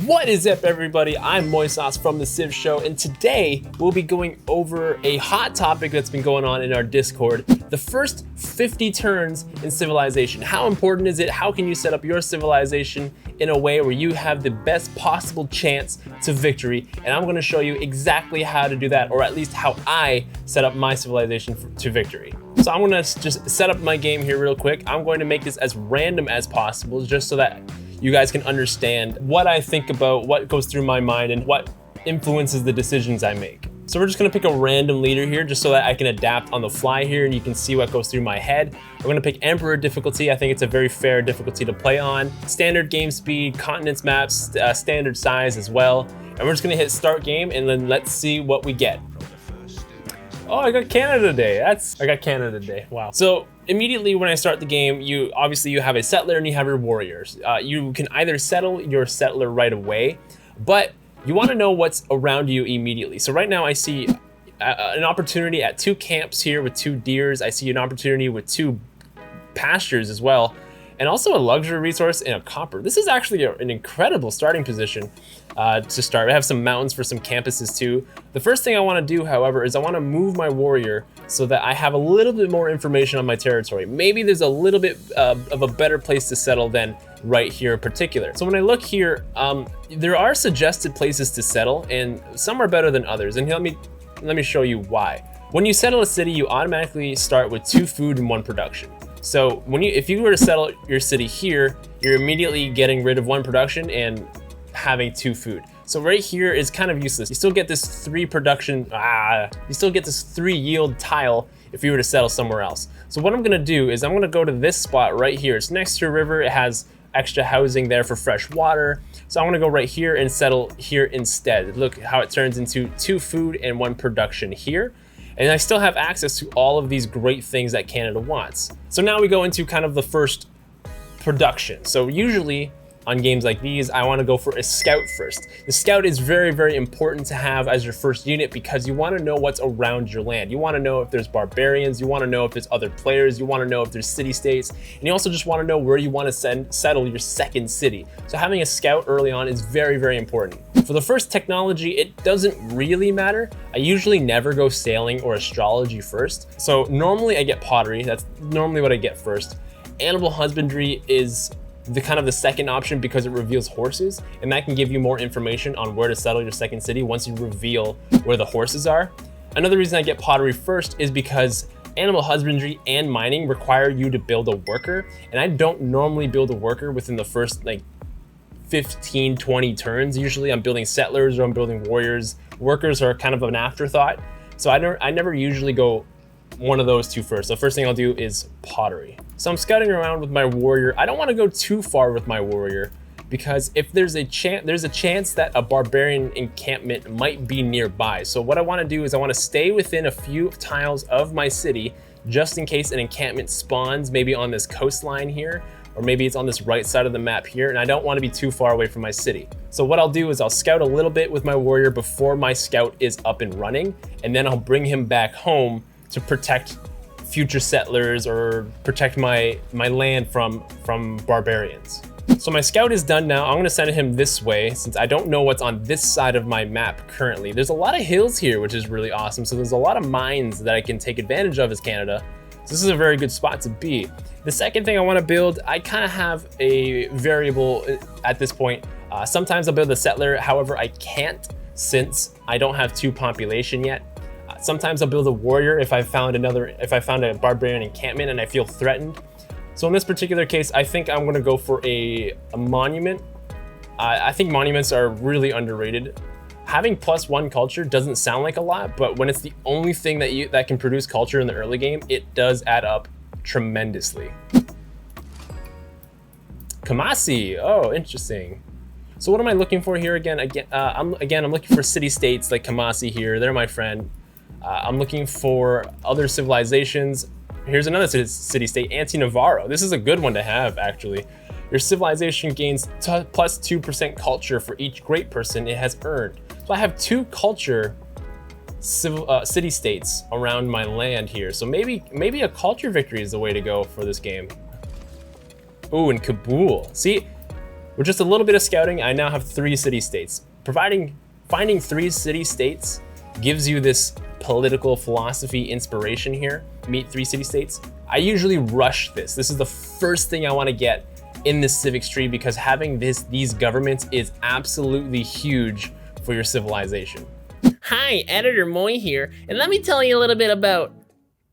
What is up, everybody? I'm MoySauce from TheCivShow, and today we'll be going over a hot topic that's been going on in our Discord: the first 50 turns in Civilization. How important is it? How can you set up your civilization in a way where you have the best possible chance to victory? And I'm going to show you exactly how to do that, or at least how I set up my civilization to victory. So I'm going to just set up my game here real quick. I'm going to make this as random as possible, just so that you guys can understand what I think about, what goes through my mind, and what influences the decisions I make. So we're just gonna pick a random leader here just so that I can adapt on the fly here and you can see what goes through my head. We're gonna pick Emperor difficulty. I think it's a very fair difficulty to play on. Standard game speed, continents maps, standard size as well. And we're just gonna hit start game and then let's see what we get. Oh, I got Canada Day. I got Canada Day. Wow. So immediately when I start the game, you have a settler and you have your warriors. You can either settle your settler right away, but you want to know what's around you immediately. So right now I see an opportunity at 2 camps here with 2 deers. I see an opportunity with 2 pastures as well, and also a luxury resource and a copper. This is actually an incredible starting position to start. I have some mountains for some campuses too. The first thing I want to do, however, is I want to move my warrior so that I have a little bit more information on my territory. Maybe there's a little bit of a better place to settle than right here in particular. So when I look here, there are suggested places to settle, and some are better than others. And let me show you why. When you settle a city, you automatically start with 2 food and 1 production. So if you were to settle your city here, you're immediately getting rid of 1 production and having 2 food. So right here is kind of useless. You still get this 3 production, you still get this 3 yield tile if you were to settle somewhere else. So what I'm gonna do is I'm gonna go to this spot right here. It's next to a river. It has extra housing there for fresh water. So I'm gonna go right here and settle here instead. Look how it turns into 2 food and 1 production here. And I still have access to all of these great things that Canada wants. So now we go into kind of the first production. So usually on games like these, I want to go for a scout first. The scout is very, very important to have as your first unit because you want to know what's around your land. You want to know if there's barbarians, you want to know if there's other players, you want to know if there's city-states, and you also just want to know where you want to settle your second city. So having a scout early on is very, very important. For the first technology, it doesn't really matter. I usually never go sailing or astrology first. So normally I get pottery. That's normally what I get first. Animal husbandry is the kind of the second option because it reveals horses, and that can give you more information on where to settle your second city once you reveal where the horses are. Another reason I get pottery first is because animal husbandry and mining require you to build a worker, and I don't normally build a worker within the first 15, 20 turns. Usually I'm building settlers or I'm building warriors. Workers are kind of an afterthought. So I never usually go one of those 2 first. The first thing I'll do is pottery. So I'm scouting around with my warrior. I don't want to go too far with my warrior because if there's a chance that a barbarian encampment might be nearby. So what I want to do is I want to stay within a few tiles of my city just in case an encampment spawns, maybe on this coastline here, or maybe it's on this right side of the map here, and I don't want to be too far away from my city. So what I'll do is I'll scout a little bit with my warrior before my scout is up and running, and then I'll bring him back home to protect future settlers or protect my land from barbarians. So my scout is done now. I'm gonna send him this way since I don't know what's on this side of my map currently. There's a lot of hills here, which is really awesome. So there's a lot of mines that I can take advantage of as Canada. So this is a very good spot to be. The second thing I wanna build, I kind of have a variable at this point. Sometimes I'll build a settler, however, I can't since I don't have 2 population yet. Sometimes I'll build a warrior if I found a barbarian encampment and I feel threatened. So in this particular case, I think I'm gonna go for a monument. I think monuments are really underrated. Having +1 culture doesn't sound like a lot, but when it's the only thing that can produce culture in the early game, it does add up tremendously. Kamasi, oh, interesting. So what am I looking for here again? I'm looking for city-states like Kamasi here. They're my friend. I'm looking for other civilizations. Here's another city-state, Anti-Navarro. This is a good one to have, actually. Your civilization gains +2% culture for each great person it has earned. So I have 2 culture city-states around my land here. So maybe a culture victory is the way to go for this game. Ooh, and Kabul. See, With just a little bit of scouting, I now have 3 city-states. Finding 3 city-states gives you this political philosophy inspiration here. Meet 3 city-states. I usually rush this. This is the first thing I want to get in this civic tree because having these governments is absolutely huge for your civilization. Hi, Editor Moy here, and let me tell you a little bit about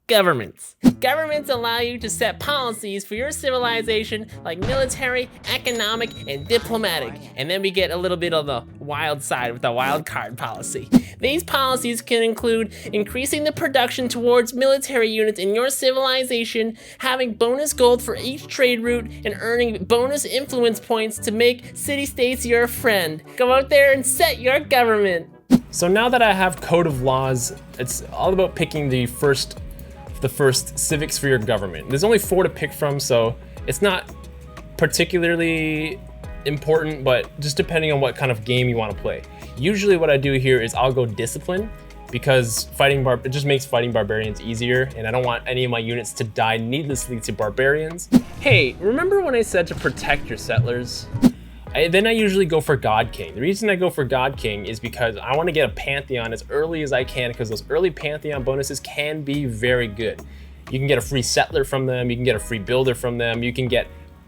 governments. Governments allow you to set policies for your civilization like military, economic, and diplomatic. And then we get a little bit of the wild side with the wild card policy. These policies can include increasing the production towards military units in your civilization, having bonus gold for each trade route, and earning bonus influence points to make city-states your friend. Go out there and set your government. So now that I have code of laws, it's all about picking the first civics for your government. There's only 4 to pick from, so it's not particularly important, but just depending on what kind of game you want to play. Usually what I do here is I'll go discipline because it just makes fighting barbarians easier, and I don't want any of my units to die needlessly to barbarians. Hey, remember when I said to protect your settlers? Then I usually go for God King. The reason I go for God King is because I want to get a Pantheon as early as I can because those early Pantheon bonuses can be very good. You can get a free settler from them, you can get a free builder from them, you can get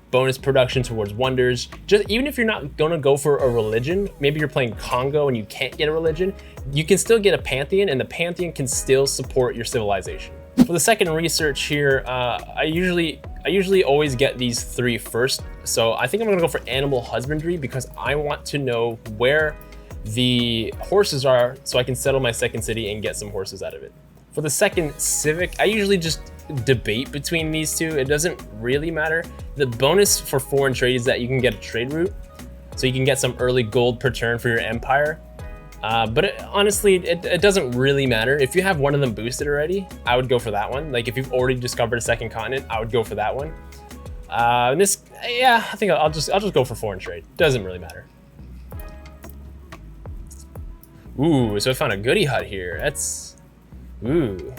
bonus production towards wonders. Even if you're not gonna go for a religion, maybe you're playing Congo and you can't get a religion, you can still get a Pantheon and the Pantheon can still support your civilization. For the second research here, I usually always get these 3 first. So I think I'm gonna go for animal husbandry because I want to know where the horses are so I can settle my second city and get some horses out of it. For the second civic, I usually just debate between these 2. It doesn't really matter. The bonus for foreign trade is that you can get a trade route. So you can get some early gold per turn for your empire. But honestly, it doesn't really matter. If you have one of them boosted already, I would go for that one. Like if you've already discovered a second continent, I would go for that one. I think I'll just go for foreign trade. Doesn't really matter. Ooh, so I found a goodie hut here.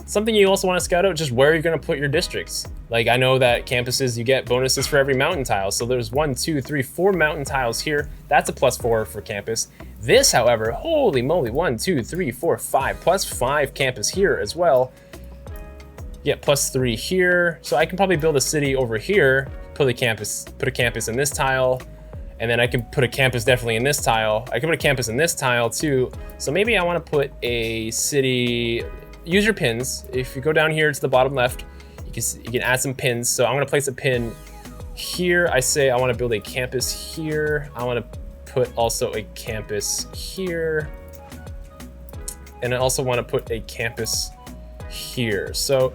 Something you also want to scout out, just where you're going to put your districts. Like I know that campuses, you get bonuses for every mountain tile. So there's 1, 2, 3, 4 mountain tiles here. That's a +4 for campus. This, however, holy moly, 1, 2, 3, 4, 5, +5 campus here as well. Yeah, +3 here. So I can probably build a city over here, put a campus in this tile, and then I can put a campus definitely in this tile. I can put a campus in this tile too. So maybe I want to put a city. Use your pins. If you go down here to the bottom left, you can add some pins. So I'm gonna place a pin here. I say I want to build a campus here. I want to put also a campus here, and I also want to put a campus here. So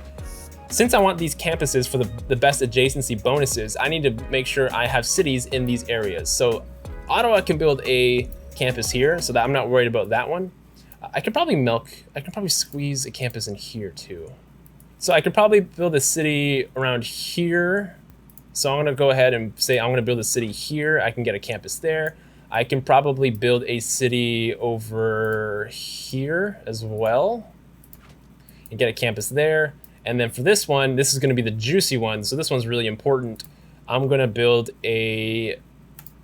since I want these campuses for the best adjacency bonuses, I need to make sure I have cities in these areas. So Ottawa can build a campus here so that I'm not worried about that one. I could probably squeeze a campus in here too. So I could probably build a city around here. So I'm gonna go ahead and say I'm gonna build a city here. I can get a campus there. I can probably build a city over here as well and get a campus there. And then for this one, this is gonna be the juicy one. So this one's really important. I'm gonna build a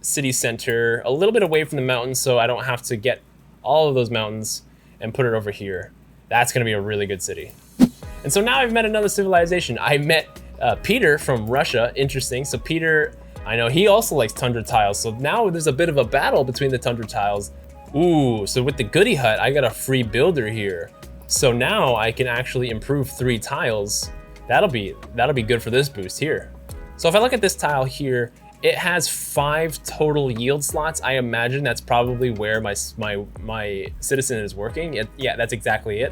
city center a little bit away from the mountains so I don't have to get all of those mountains and put it over here. That's gonna be a really good city. And so now I've met another civilization. I met Peter from Russia, interesting. So Peter, I know he also likes tundra tiles. So now there's a bit of a battle between the tundra tiles. Ooh, so with the goodie hut, I got a free builder here. So now I can actually improve 3 tiles. That'll be good for this boost here. So if I look at this tile here, it has 5 total yield slots. I imagine that's probably where my citizen is working. Yeah, that's exactly it.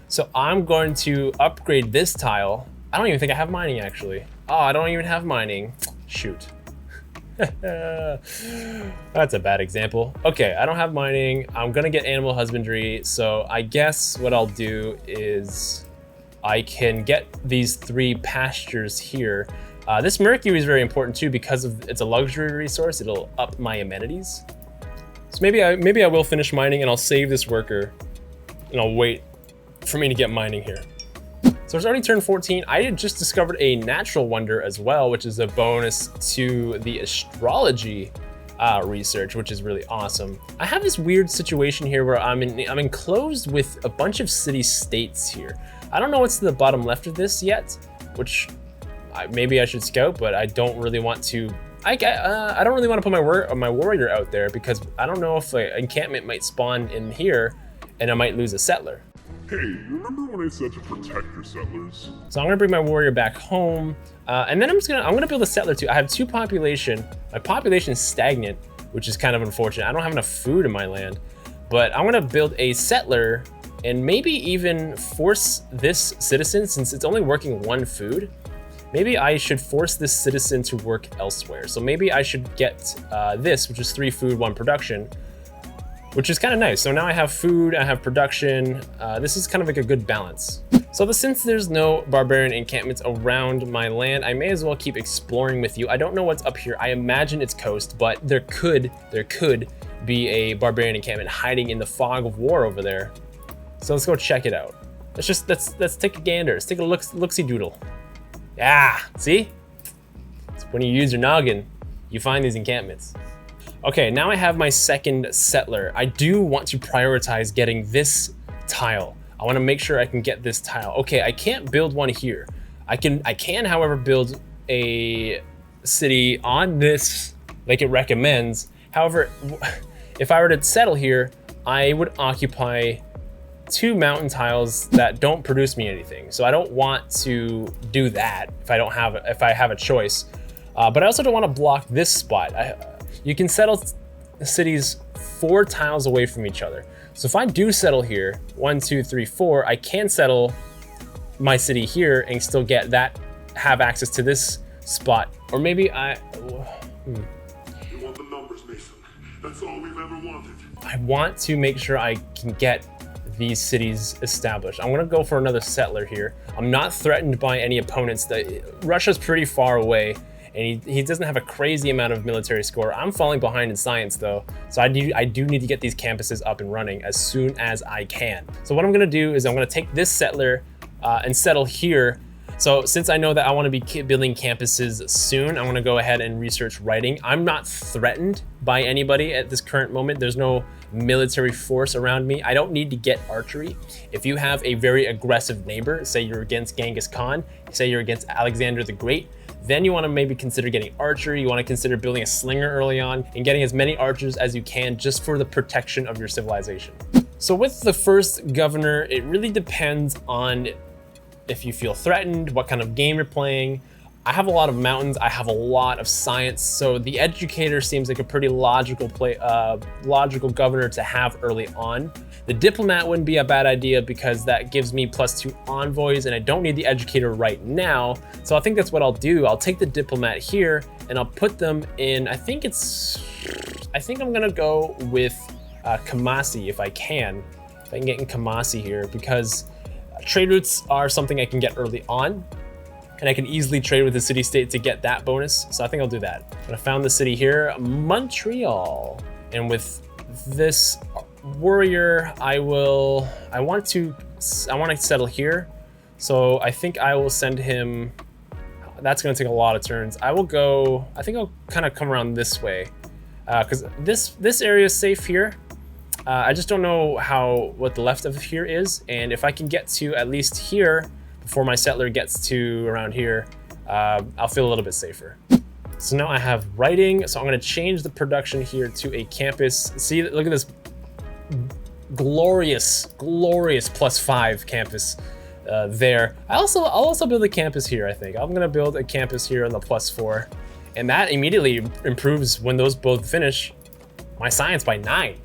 So I'm going to upgrade this tile. I don't even think I have mining actually. Oh, I don't even have mining. Shoot. That's a bad example. Okay, I don't have mining. I'm gonna get animal husbandry. So I guess what I'll do is I can get these 3 pastures here. This mercury is very important too because it's a luxury resource. It'll up my amenities. So maybe I will finish mining and I'll save this worker and I'll wait for me to get mining here. So it's already turn 14. I had just discovered a natural wonder as well, which is a bonus to the astrology research, which is really awesome. I have this weird situation here where I'm enclosed with a bunch of city-states here. I don't know what's to the bottom left of this yet, which maybe I should scout, but I don't really want to. I don't really want to put my warrior out there because I don't know if an encampment might spawn in here, and I might lose a settler. Hey, you remember when I said to protect your settlers? So I'm gonna bring my warrior back home, and then I'm gonna build a settler too. I have 2 population. My population is stagnant, which is kind of unfortunate. I don't have enough food in my land, but I'm gonna build a settler and maybe even force this citizen, since it's only working 1 food. Maybe I should force this citizen to work elsewhere. So maybe I should get this, which is 3 food, 1 production, which is kind of nice. So now I have food, I have production. This is kind of like a good balance. So since there's no barbarian encampments around my land, I may as well keep exploring with you. I don't know what's up here. I imagine it's coast, but there could be a barbarian encampment hiding in the fog of war over there. So let's go check it out. Let's take a gander. Let's take a look-see doodle. Yeah, see? It's when you use your noggin, you find these encampments. Okay, now I have my second settler. I do want to prioritize getting this tile. I want to make sure I can get this tile. Okay, I can't build one here. I can, however, build a city on this like it recommends. However, if I were to settle here, I would occupy 2 mountain tiles that don't produce me anything. So I don't want to do that if I have a choice. But I also don't want to block this spot. You can settle cities 4 tiles away from each other. So if I do settle here, 1, 2, 3, 4, I can settle my city here and still get that, have access to this spot. Or maybe You want the numbers, Mason. That's all we've ever wanted. I want to make sure I can get these cities established. I'm gonna go for another settler here. I'm not threatened by any opponents. Russia's pretty far away, and he doesn't have a crazy amount of military score. I'm falling behind in science though, so I do need to get these campuses up and running as soon as I can. So what I'm gonna do is I'm gonna take this settler and settle here. So since I know that I want to be building campuses soon, I'm gonna go ahead and research writing. I'm not threatened by anybody at this current moment. There's no military force around me. I don't need to get archery. If you have a very aggressive neighbor, say you're against Genghis Khan, say you're against Alexander the Great, then you want to maybe consider getting archery. You want to consider building a slinger early on and getting as many archers as you can just for the protection of your civilization. So with the first governor, it really depends on if you feel threatened, what kind of game you're playing. I have a lot of mountains, I have a lot of science, so the educator seems like a pretty logical governor to have early on. The diplomat wouldn't be a bad idea because that gives me +2 envoys and I don't need the educator right now. So I think that's what I'll do. I'll take the diplomat here and I'll put them in, I think I'm gonna go with Kamasi if I can. If I can get in Kamasi here, because trade routes are something I can get early on, and I can easily trade with the city-state to get that bonus. So I think I'll do that. And I found the city here, Montreal. And with this warrior, I want to settle here. So I think I will send him, that's gonna take a lot of turns. I think I'll kind of come around this way, because this area is safe here. I just don't know what the left of here is. And if I can get to at least here, before my settler gets to around here, I'll feel a little bit safer. So now I have writing, so I'm gonna change the production here to a campus. See, look at this glorious +5 campus there. I'll also build a campus here, I think. I'm gonna build a campus here on the +4, and that immediately improves when those both finish my science by 9.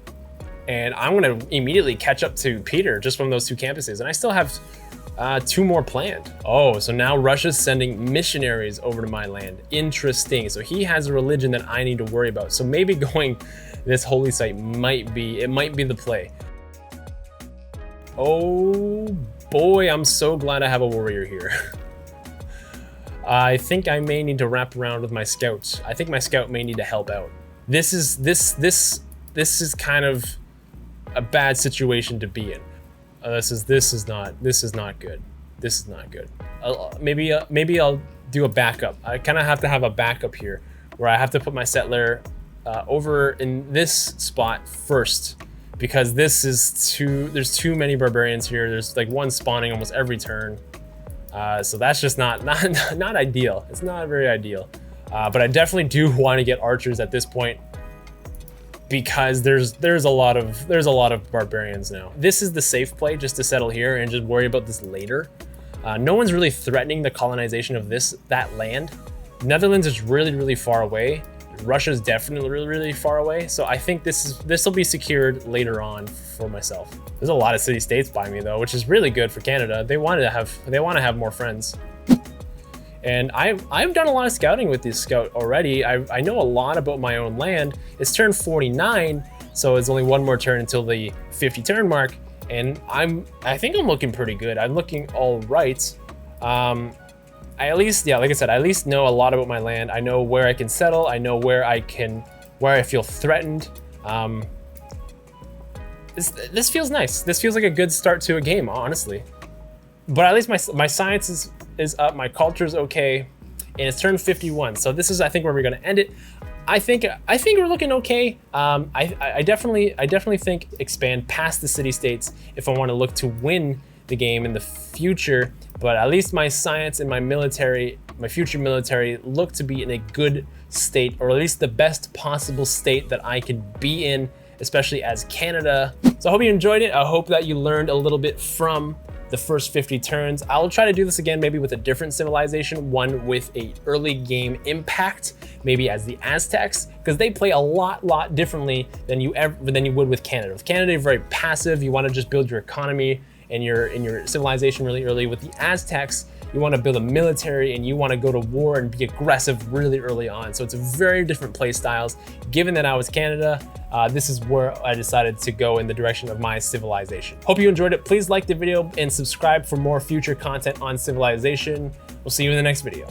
And I'm gonna immediately catch up to Peter just from those 2 campuses, and I still have 2 more planned. Oh, so now Russia's sending missionaries over to my land. Interesting. So he has a religion that I need to worry about. So maybe going this holy site might be the play. Oh boy, I'm so glad I have a warrior here. I think I may need to wrap around with my scouts. I think my scout may need to help out. This is kind of a bad situation to be in. This is not good. This is not good. Maybe I'll do a backup. I kind of have to have a backup here, where I have to put my settler over in this spot first, because there's too many barbarians here. There's like one spawning almost every turn. So that's just not ideal. It's not very ideal. But I definitely do want to get archers at this point, because there's a lot of barbarians now. This is the safe play, just to settle here and just worry about this later. No one's really threatening the colonization of that land. Netherlands is really far away. Russia's definitely really far away. So I think this will be secured later on for myself. There's a lot of city-states by me though, which is really good for Canada. They want to have more friends. And I've done a lot of scouting with this scout already. I know a lot about my own land. It's turn 49, so it's only one more turn until the 50 turn mark. And I think I'm looking pretty good. I'm looking all right. I at least, yeah, like I said, I at least know a lot about my land. I know where I can settle. I know where I feel threatened. This feels nice. This feels like a good start to a game, honestly. But at least my science is up, my culture's okay, and it's turn 51. So this is, I think, where we're gonna end it. I think we're looking okay. I definitely think expand past the city-states if I want to look to win the game in the future. But at least my science and my military, my future military, look to be in a good state, or at least the best possible state that I can be in, especially as Canada. So I hope you enjoyed it. I hope that you learned a little bit from the first 50 turns. I'll try to do this again, maybe with a different civilization, one with a early game impact, maybe as the Aztecs, because they play a lot differently than you would with Canada. With Canada, you're very passive. You want to just build your economy and your civilization really early. With the Aztecs, you want to build a military and you want to go to war and be aggressive really early on. So it's very different play styles. Given that I was Canada, this is where I decided to go in the direction of my civilization. Hope you enjoyed it. Please like the video and subscribe for more future content on civilization. We'll see you in the next video.